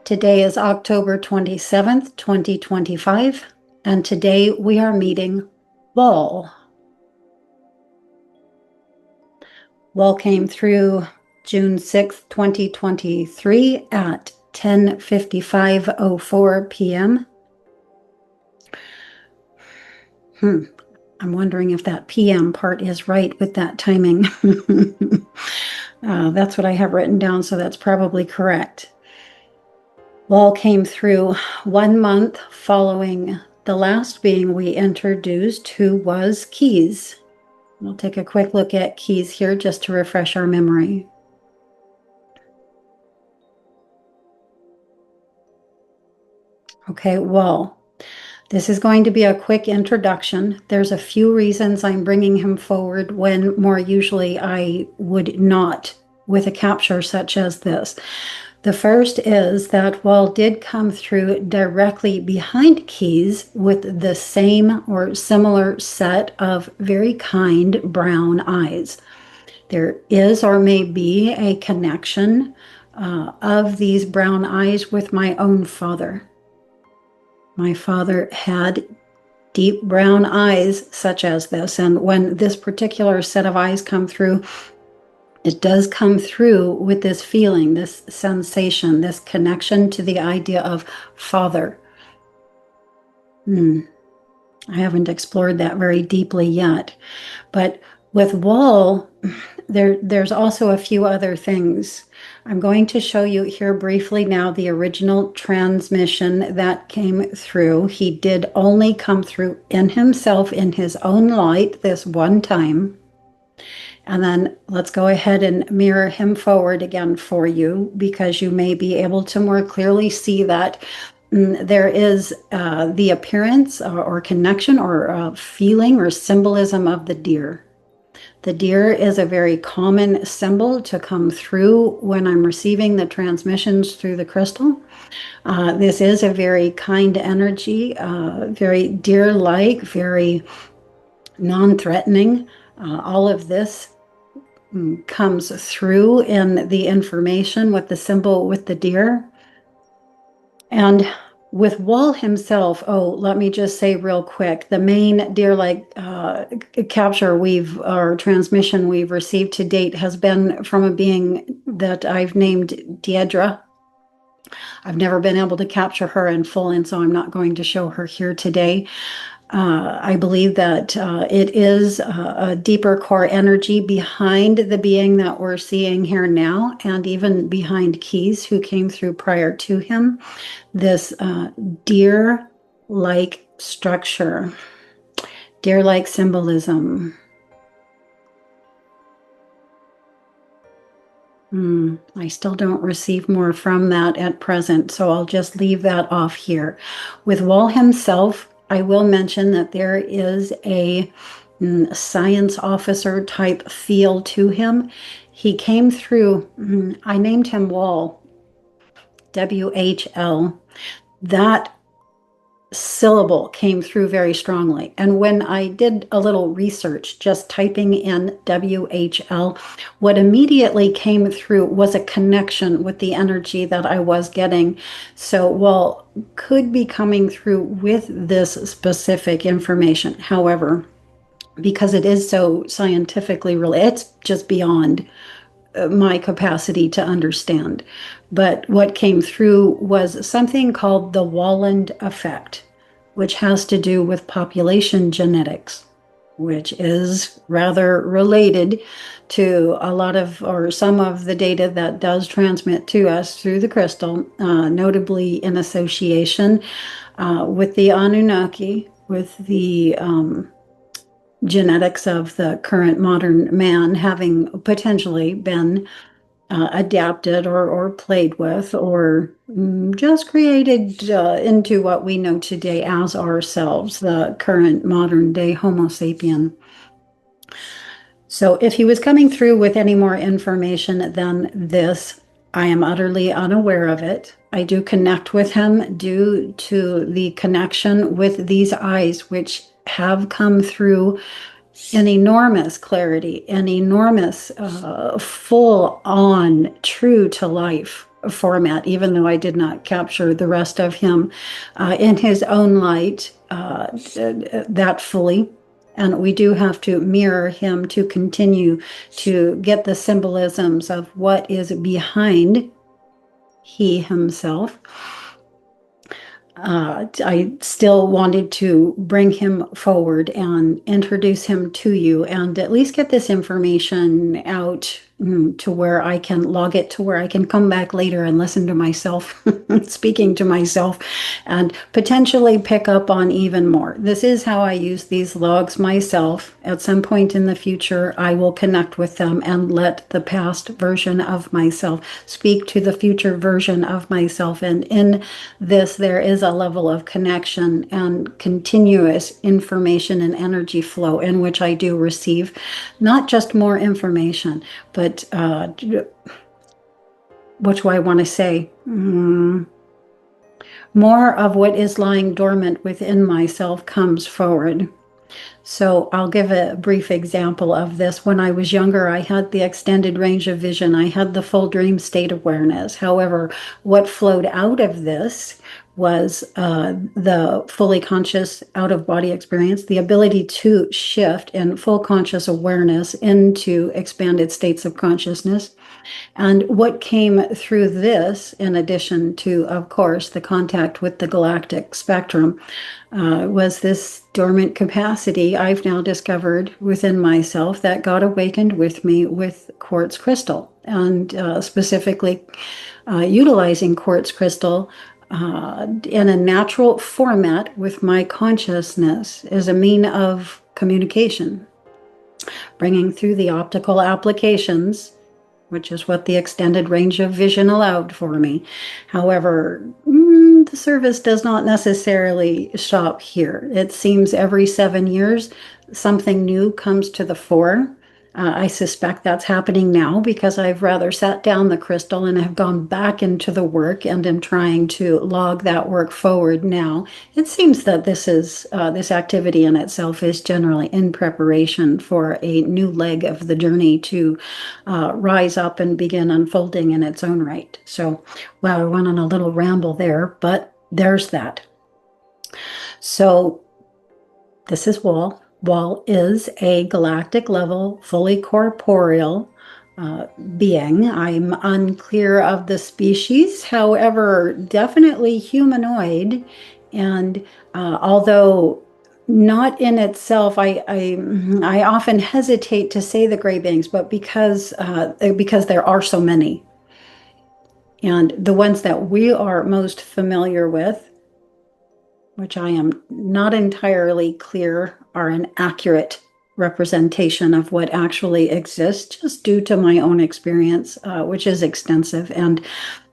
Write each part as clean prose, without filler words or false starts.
Today is October 27th, 2025, and today we are meeting Wahl. Wahl came through June 6th, 2023 at 10:55:04 p.m. I'm wondering if that PM part is right with that timing. That's what I have written down, so that's probably correct. Wahl came through 1 month following the last being we introduced, who was Kiez. We'll take a quick look at Kiez here just to refresh our memory. Okay, Wahl. This is going to be a quick introduction. There's a few reasons I'm bringing him forward when more usually I would not with a capture such as this. The first is that Wahl did come through directly behind Kiez with the same or similar set of very kind brown eyes. There is or may be a connection of these brown eyes with my own father. My father had deep brown eyes such as this, and when this particular set of eyes come through, it does come through with this feeling, this sensation, this connection to the idea of father. I haven't explored that very deeply yet. But with Wahl, there's also a few other things. I'm going to show you here briefly now the original transmission that came through. He did only come through in himself, in his own light, this one time. And then let's go ahead and mirror him forward again for you, because you may be able to more clearly see that there is the appearance or connection or feeling or symbolism of the deer. The deer is a very common symbol to come through when I'm receiving the transmissions through the crystal. This is a very kind energy, very deer-like, very non-threatening. All of this comes through in the information with the symbol with the deer. And with Wahl himself, let me just say real quick, the main deer-like capture or transmission we've received to date has been from a being that I've named Deidre. I've never been able to capture her in full, and so I'm not going to show her here today. I believe that it is a deeper core energy behind the being that we're seeing here now, and even behind Kiez, who came through prior to him. This deer-like structure, deer-like symbolism. I still don't receive more from that at present, so I'll just leave that off here. With Wahl himself, I will mention that there is a science officer type feel to him. He came through, I named him Wahl, WHL. That syllable came through very strongly. And when I did a little research, just typing in WHL, what immediately came through was a connection with the energy that I was getting. So Wahl could be coming through with this specific information. However, because it is so scientifically related, it's just beyond my capacity to understand. But what came through was something called the Walland effect, which has to do with population genetics, which is rather related to a lot of, or some of the data that does transmit to us through the crystal, notably in association with the Anunnaki, with the genetics of the current modern man having potentially been adapted or played with or just created into what we know today as ourselves, the current modern day Homo sapien. So if he was coming through with any more information than this, I am utterly unaware of it. I do connect with him due to the connection with these eyes, which have come through an enormous clarity, an enormous, full on, true to life format, even though I did not capture the rest of him in his own light that fully. And we do have to mirror him to continue to get the symbolisms of what is behind he himself. I still wanted to bring him forward and introduce him to you and at least get this information out to where I can log it, to where I can come back later and listen to myself speaking to myself and potentially pick up on even more. This is how I use these logs myself. At some point in the future, I will connect with them and let the past version of myself speak to the future version of myself. And in this, there is a level of connection and continuous information and energy flow in which I do receive not just more information, but what do I want to say? More of what is lying dormant within myself comes forward. So I'll give a brief example of this. When I was younger, I had the extended range of vision. I had the full dream state awareness. However, what flowed out of this was the fully conscious out-of-body experience, the ability to shift in full conscious awareness into expanded states of consciousness. And what came through this, in addition to, of course, the contact with the galactic spectrum, was this dormant capacity I've now discovered within myself that got awakened with me with quartz crystal, and specifically utilizing quartz crystal in a natural format with my consciousness as a mean of communication, bringing through the optical applications, which is what the extended range of vision allowed for me. However, the service does not necessarily stop here. It seems every 7 years, something new comes to the fore. I suspect that's happening now because I've rather sat down the crystal and have gone back into the work and am trying to log that work forward now. It seems that this activity in itself is generally in preparation for a new leg of the journey to rise up and begin unfolding in its own right. So, wow, I went on a little ramble there, but there's that. So this is Wahl. Wahl is a galactic level, fully corporeal being. I'm unclear of the species, however, definitely humanoid. And although not in itself, I often hesitate to say the gray beings, but because there are so many. And the ones that we are most familiar with, which I am not entirely clear are an accurate representation of what actually exists, just due to my own experience, which is extensive, and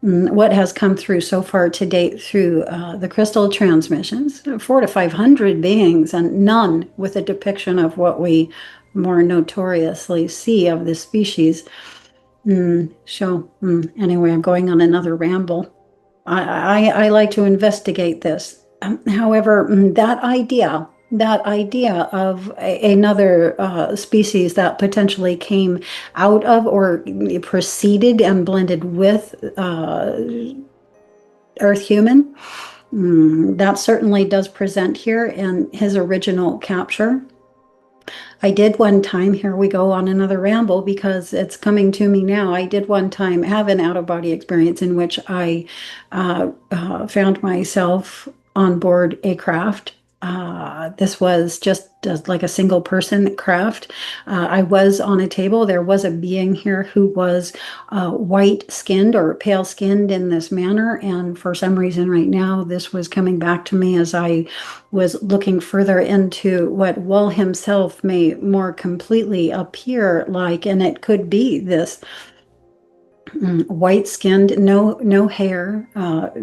what has come through so far to date through the crystal transmissions, 400 to 500 beings, and none with a depiction of what we more notoriously see of this species. Anyway, I'm going on another ramble. I like to investigate this. However, that idea of another species that potentially came out of or preceded and blended with Earth human, that certainly does present here in his original capture. I did one time, here we go on another ramble because it's coming to me now. I did one time have an out-of-body experience in which I found myself on board a craft. This was just like a single person craft. I was on a table. There was a being here who was white skinned or pale skinned in this manner. And for some reason right now, this was coming back to me as I was looking further into what Wahl himself may more completely appear like. And it could be this white-skinned, no hair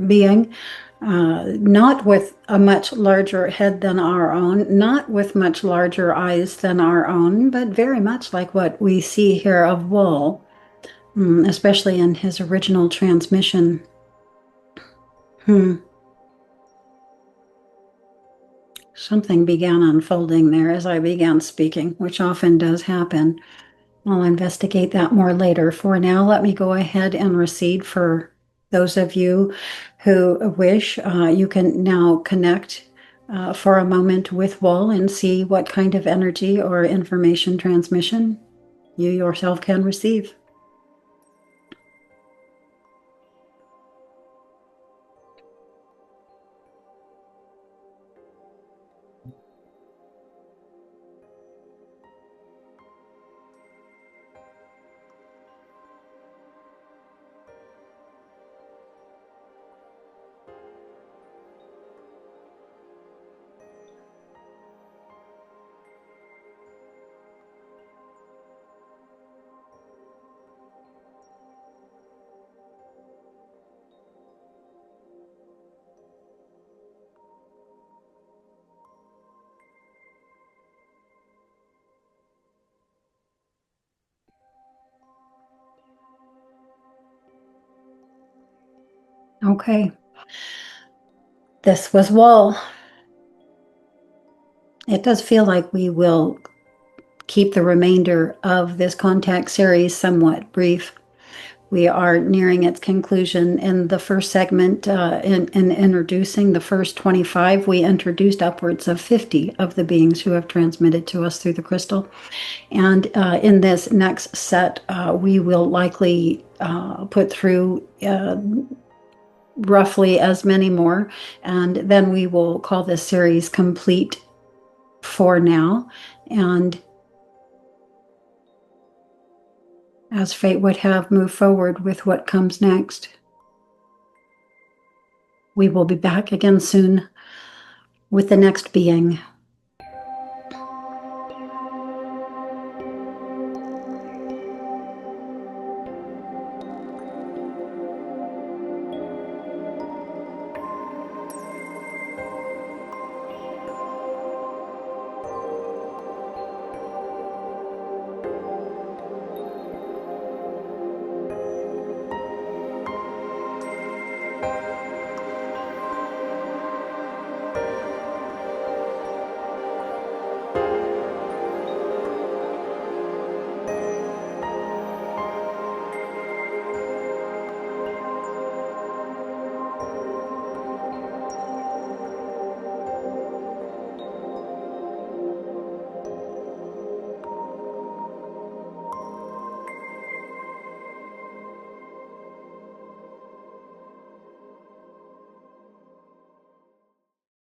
being, not with a much larger head than our own, not with much larger eyes than our own, but very much like what we see here of Wahl, especially in his original transmission. Something began unfolding there as I began speaking, which often does happen. I'll investigate that more later. For now, let me go ahead and recede. For those of you who wish, you can now connect for a moment with Wahl and see what kind of energy or information transmission you yourself can receive. Okay, this was Wahl. It does feel like we will keep the remainder of this contact series somewhat brief. We are nearing its conclusion. In the first segment, in introducing the first 25, we introduced upwards of 50 of the beings who have transmitted to us through the crystal. And in this next set, we will likely put through roughly as many more. And then we will call this series complete for now. And as fate would have, move forward with what comes next. We will be back again soon with the next being.